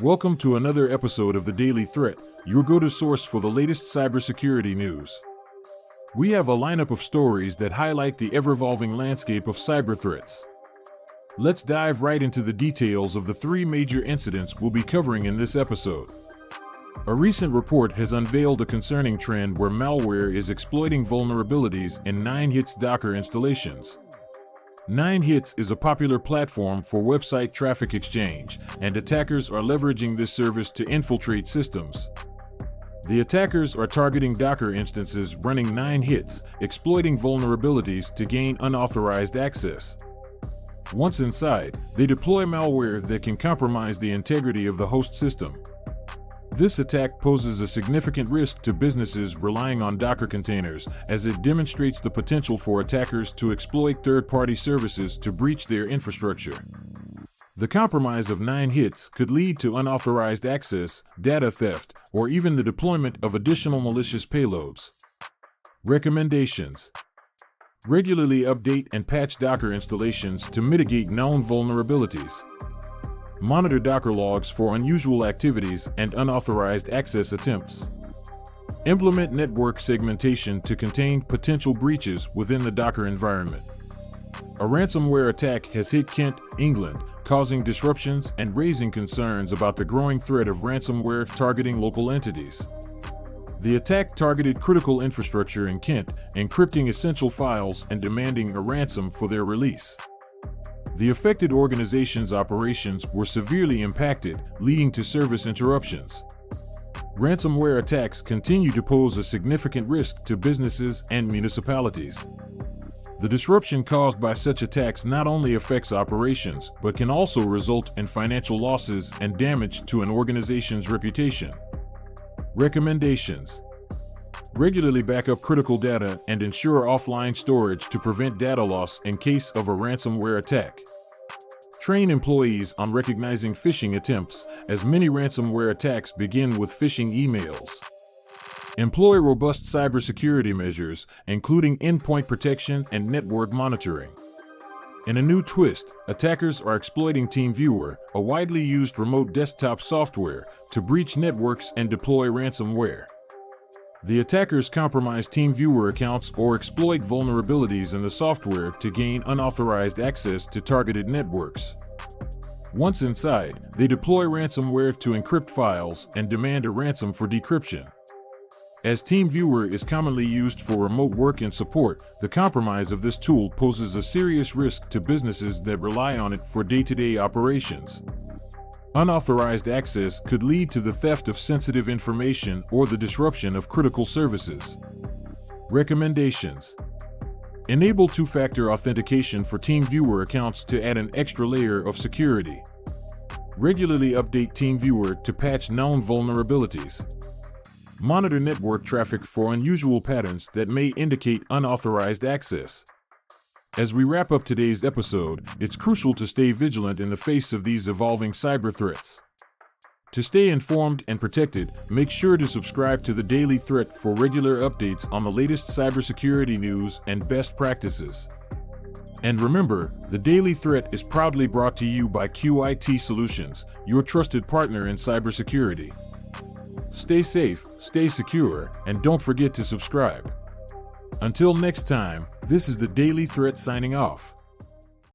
Welcome to another episode of The Daily Threat, your go-to source for the latest cybersecurity news. We have a lineup of stories that highlight the ever-evolving landscape of cyber threats. Let's dive right into the details of the three major incidents we'll be covering in this episode. A recent report has unveiled a concerning trend where malware is exploiting vulnerabilities in 9hits Docker installations. 9hits is a popular platform for website traffic exchange, and attackers are leveraging this service to infiltrate systems. The attackers are targeting Docker instances running 9hits, exploiting vulnerabilities to gain unauthorized access. Once inside, they deploy malware that can compromise the integrity of the host system. This attack poses a significant risk to businesses relying on Docker containers, as it demonstrates the potential for attackers to exploit third-party services to breach their infrastructure. The compromise of 9hits could lead to unauthorized access, data theft, or even the deployment of additional malicious payloads. Recommendations: regularly update and patch Docker installations to mitigate known vulnerabilities. Monitor Docker logs for unusual activities and unauthorized access attempts. Implement network segmentation to contain potential breaches within the Docker environment. A ransomware attack has hit Kent, England, causing disruptions and raising concerns about the growing threat of ransomware targeting local entities. The attack targeted critical infrastructure in Kent, encrypting essential files and demanding a ransom for their release. The affected organization's operations were severely impacted, leading to service interruptions. Ransomware attacks continue to pose a significant risk to businesses and municipalities. The disruption caused by such attacks not only affects operations, but can also result in financial losses and damage to an organization's reputation. Recommendations: regularly back up critical data and ensure offline storage to prevent data loss in case of a ransomware attack. Train employees on recognizing phishing attempts, as many ransomware attacks begin with phishing emails. Employ robust cybersecurity measures, including endpoint protection and network monitoring. In a new twist, attackers are exploiting TeamViewer, a widely used remote desktop software, to breach networks and deploy ransomware. The attackers compromise TeamViewer accounts or exploit vulnerabilities in the software to gain unauthorized access to targeted networks. Once inside, they deploy ransomware to encrypt files and demand a ransom for decryption. As TeamViewer is commonly used for remote work and support, the compromise of this tool poses a serious risk to businesses that rely on it for day-to-day operations. Unauthorized access could lead to the theft of sensitive information or the disruption of critical services. Recommendations: enable two-factor authentication for TeamViewer accounts to add an extra layer of security. Regularly update TeamViewer to patch known vulnerabilities. Monitor network traffic for unusual patterns that may indicate unauthorized access. As we wrap up today's episode, it's crucial to stay vigilant in the face of these evolving cyber threats. To stay informed and protected, make sure to subscribe to The Daily Threat for regular updates on the latest cybersecurity news and best practices. And remember, The Daily Threat is proudly brought to you by QIT Solutions, your trusted partner in cybersecurity. Stay safe, stay secure, and don't forget to subscribe. Until next time, this is The Daily Threat signing off.